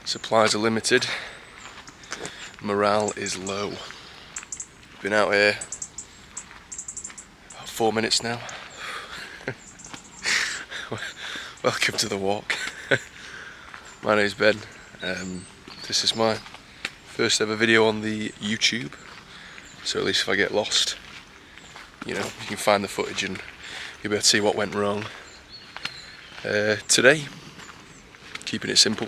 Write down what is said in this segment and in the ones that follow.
Supplies are limited. Morale is low. Been out here about 4 minutes now. Welcome to the walk. My name's Ben. This is my first ever video on the YouTube. So at least if I get lost, you know, you can find the footage and you'll be able to see what went wrong. Today, keeping it simple,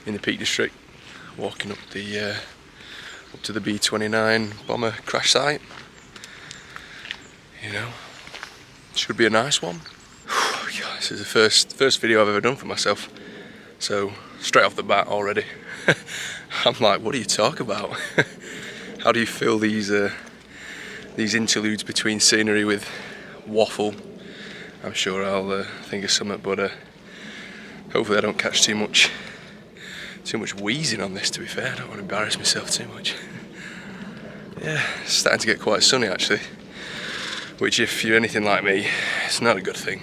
in the Peak District, walking up to the B29 Bomber crash site. You know, should be a nice one. God, this is the first video I've ever done for myself, so straight off the bat already, I'm like, what do you talk about? How do you fill these interludes between scenery with waffle? I'm sure I'll think of something, but hopefully I don't catch too much wheezing on this, to be fair. I don't want to embarrass myself too much. Yeah, it's starting to get quite sunny actually, which if you're anything like me, it's not a good thing.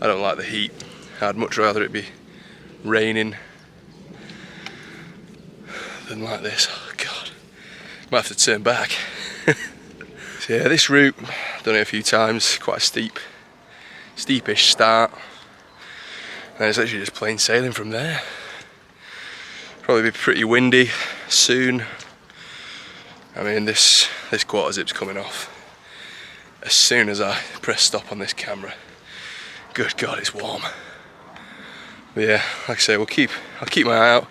I don't like the heat. I'd much rather it be raining than like this. Oh God, might have to turn back. So yeah, this route, done it a few times, quite a steepish start, and it's literally just plain sailing from there. Probably be pretty windy soon. I mean, this quarter zip's coming off as soon as I press stop on this camera. Good God, it's warm. But yeah, like I say, I'll keep my eye out.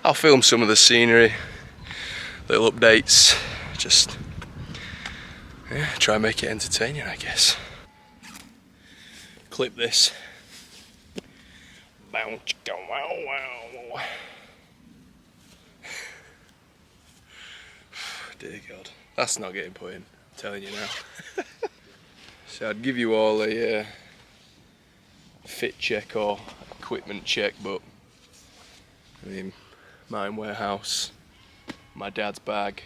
I'll film some of the scenery, little updates, just try and make it entertaining, I guess. Clip this. Bow chicka wow wow. Dear God, that's not getting put in, I'm telling you now. So I'd give you all a fit check or equipment check, but I mean, mine warehouse, my dad's bag,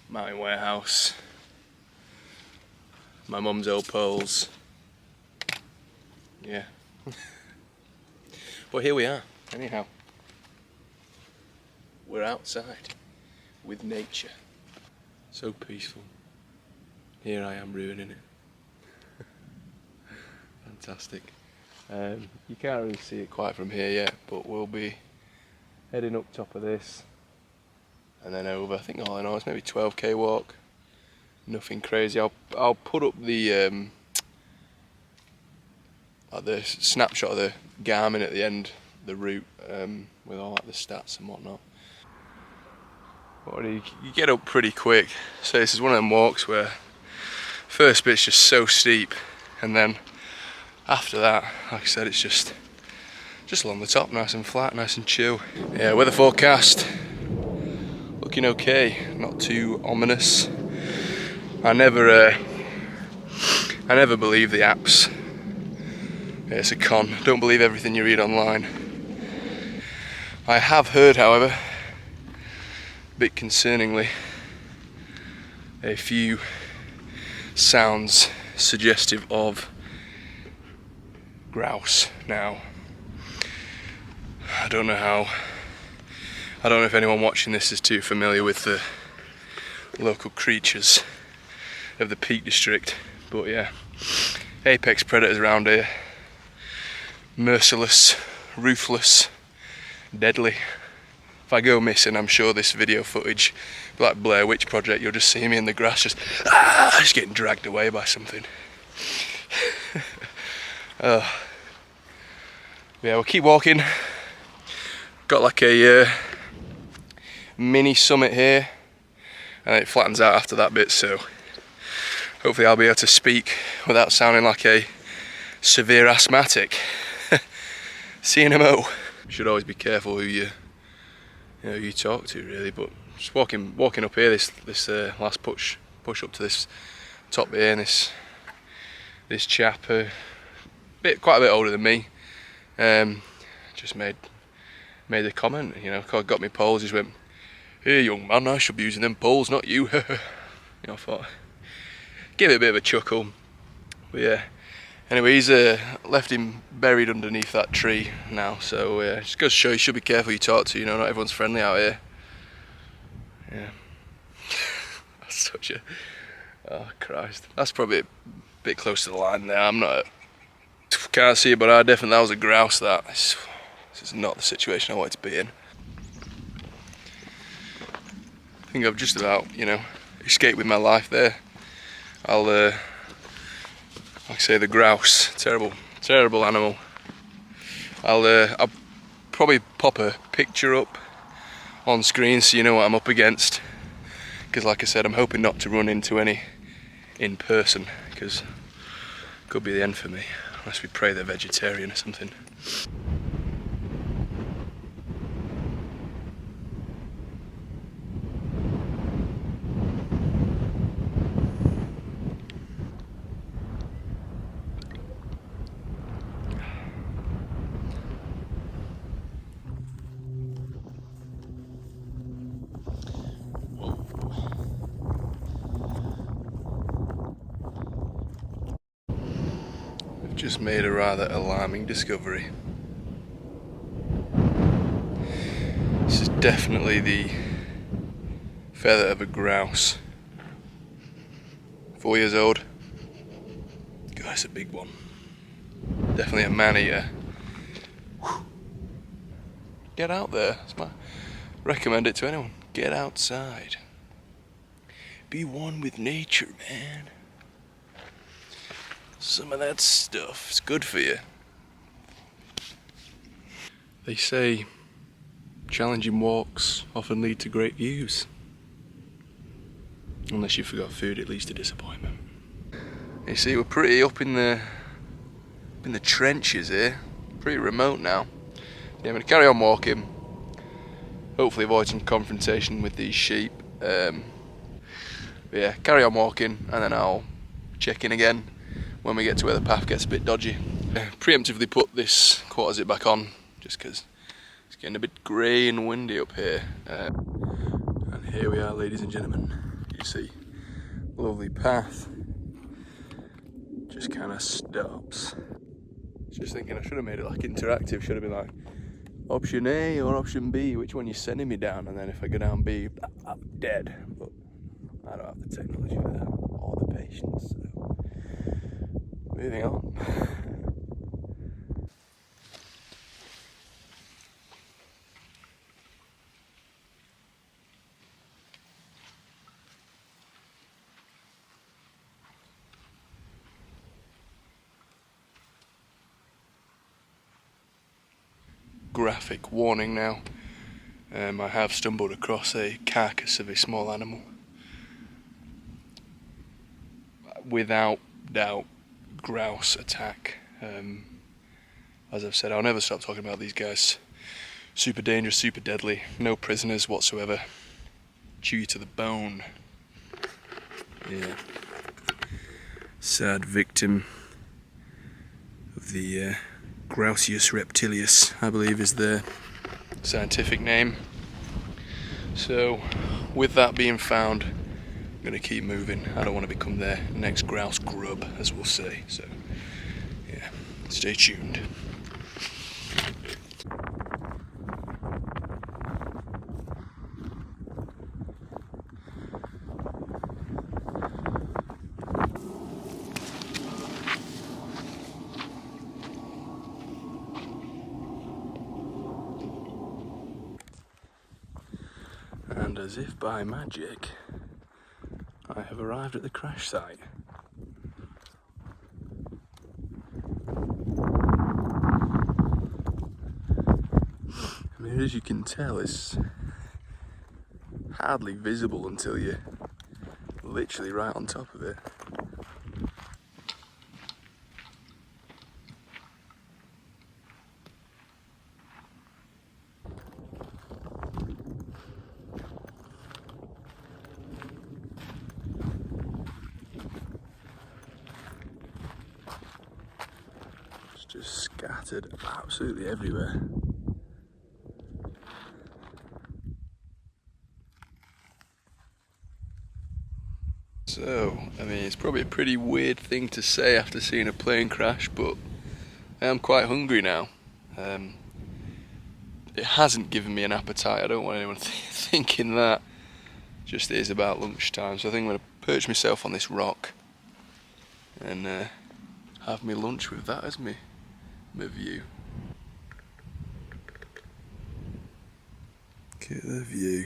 mine warehouse, my mum's old poles. Yeah. But here we are, anyhow. We're outside with nature. So peaceful. Here I am ruining it. Fantastic. You can't really see it quite from here yet, but we'll be heading up top of this and then over. I think all in all it's maybe 12k walk. Nothing crazy. I'll put up the snapshot of the Garmin at the end, the route, with all like the stats and whatnot. You get up pretty quick. So this is one of them walks where first bit's just so steep, and then after that, like I said, it's just along the top, nice and flat, nice and chill. Yeah, weather forecast looking okay, not too ominous. I never believe the apps. Yeah, it's a con. Don't believe everything you read online. I have heard, however, a bit concerningly, a few sounds suggestive of grouse. Now, I don't know if anyone watching this is too familiar with the local creatures of the Peak District, but yeah, apex predators around here. Merciless, ruthless, deadly. If I go missing, I'm sure this video footage, like Blair Witch Project, you'll just see me in the grass just getting dragged away by something. Yeah, we'll keep walking. Got like a mini summit here, and it flattens out after that bit, so hopefully I'll be able to speak without sounding like a severe asthmatic. CNMO. You should always be careful who you talk to, really. But just walking up here, this last push up to this top here, and this chap, quite a bit older than me, just made a comment. You know, got me poles. Just went, "Hey, young man, I should be using them poles, not you." You know, I thought, give it a bit of a chuckle. But yeah, Anyway, he's left him buried underneath that tree now, so just goes to show you should be careful who you talk to, you know, not everyone's friendly out here. Yeah. That's such a... Oh Christ. That's probably a bit close to the line there. I'm not... Can't see it, but I definitely... That was a grouse, that. This is not the situation I wanted to be in. I think I've just about, you know, escaped with my life there. I'll... like I say, the grouse, terrible animal. I'll probably pop a picture up on screen so you know what I'm up against. Because like I said, I'm hoping not to run into any in person, because it could be the end for me, unless we pray they're vegetarian or something. Just made a rather alarming discovery. This is definitely the feather of a grouse. 4 years old. God, it's a big one. Definitely a man-eater. Get out there. Recommend it to anyone. Get outside. Be one with nature, man. Some of that stuff is good for you. They say challenging walks often lead to great views. Unless you forgot food, it leads to disappointment. You see, we're pretty up in the trenches here. Pretty remote now. Yeah, I'm going to carry on walking. Hopefully avoid some confrontation with these sheep. But yeah, carry on walking, and then I'll check in again when we get to where the path gets a bit dodgy. Preemptively put this quarter-zip back on, just because it's getting a bit grey and windy up here. And here we are, ladies and gentlemen. You see, lovely path. Just kind of stops. Just thinking I should have made it like interactive. Should have been like option A or option B. Which one you sending me down? And then if I go down B, I'm dead. But I don't have the technology for that or the patience. So moving on. Graphic warning now. I have stumbled across a carcass of a small animal. Without doubt, grouse attack. As I've said, I'll never stop talking about these guys. Super dangerous, super deadly, no prisoners whatsoever. Chew you to the bone. Yeah. Sad victim of the Grausius reptilius, I believe is the scientific name. So, with that being found, I'm going to keep moving. I don't want to become their next grouse grub, as we'll say. So, yeah, stay tuned. And as if by magic, I have arrived at the crash site. I mean, as you can tell, it's hardly visible until you're literally right on top of it. Just scattered absolutely everywhere. So, I mean, it's probably a pretty weird thing to say after seeing a plane crash, but I am quite hungry now. It hasn't given me an appetite. I don't want anyone thinking that. Just is about lunchtime, so I think I'm going to perch myself on this rock and have my lunch with that as my view. Look at the view.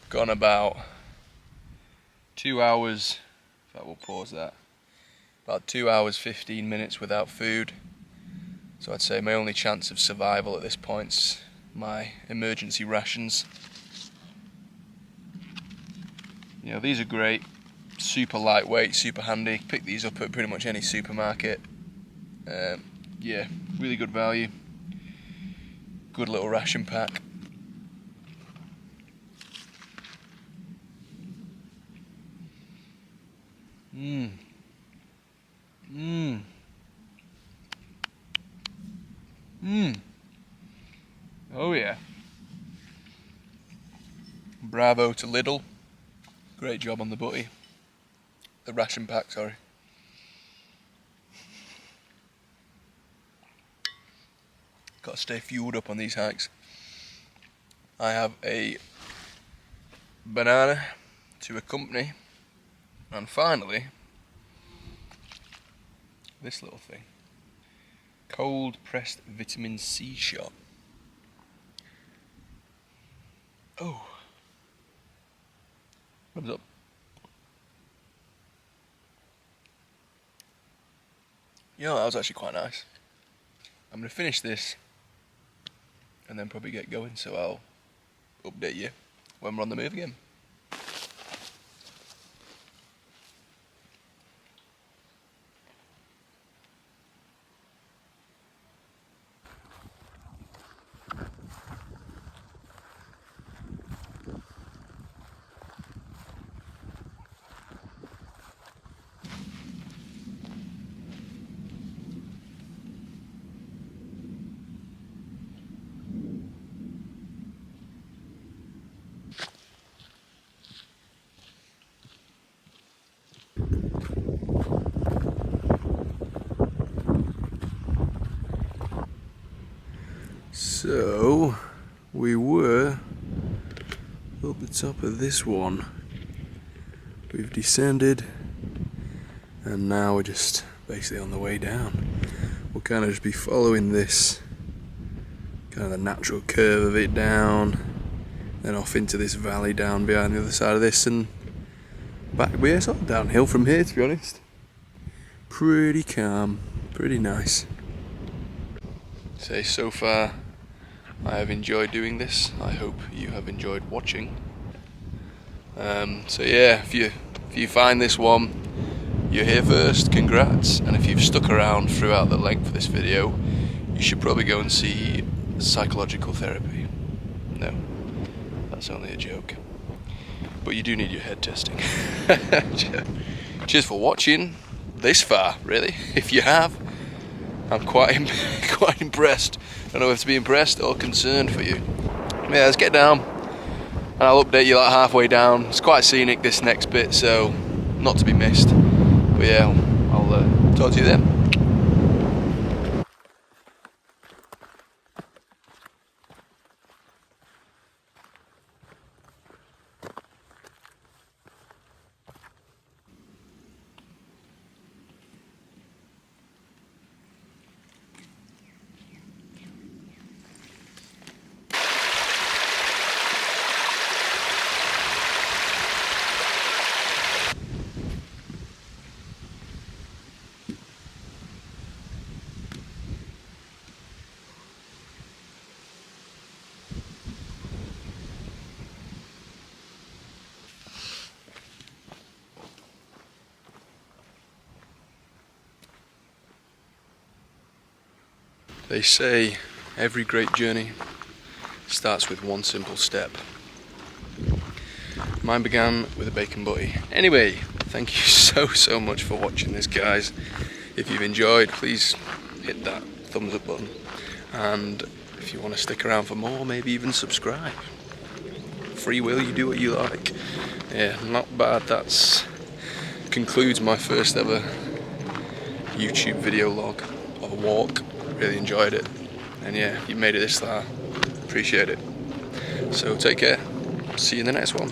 Gone about 2 hours, in fact we'll pause that, about 2 hours 15 minutes without food. So I'd say my only chance of survival at this point's my emergency rations. You know, these are great, super lightweight, super handy. Pick these up at pretty much any supermarket. Yeah, really good value. Good little ration pack. Oh yeah. Bravo to Lidl. Great job on the butty. The ration pack, sorry. Got to stay fueled up on these hikes. I have a banana to accompany. And finally, this little thing. Cold pressed vitamin C shot. Oh. Thumbs up. You know, that was actually quite nice. I'm going to finish this and then probably get going, so I'll update you when we're on the move again. So, we were up the top of this one. We've descended, and now we're just basically on the way down. We'll kind of just be following this, kind of the natural curve of it down, then off into this valley down behind the other side of this, and back. But yeah, it's all downhill from here, to be honest. Pretty calm, pretty nice. So far, I have enjoyed doing this. I hope you have enjoyed watching. So yeah, if you find this one, you're here first, congrats. And if you've stuck around throughout the length of this video, you should probably go and see psychological therapy. No, that's only a joke. But you do need your head testing. Cheers for watching this far, really. If you have, I'm quite impressed. I don't know if to be impressed or concerned for you. Yeah, let's get down and I'll update you like halfway down. It's quite scenic, this next bit, so not to be missed. But yeah, I'll talk to you then. They say every great journey starts with one simple step. Mine began with a bacon butty. Anyway, thank you so much for watching this, guys. If you've enjoyed, please hit that thumbs up button. And if you want to stick around for more, maybe even subscribe. Free will, you do what you like. Yeah, not bad. That's concludes my first ever YouTube video log of a walk. Really enjoyed it, and yeah, you made it this far, appreciate it. So take care, see you in the next one.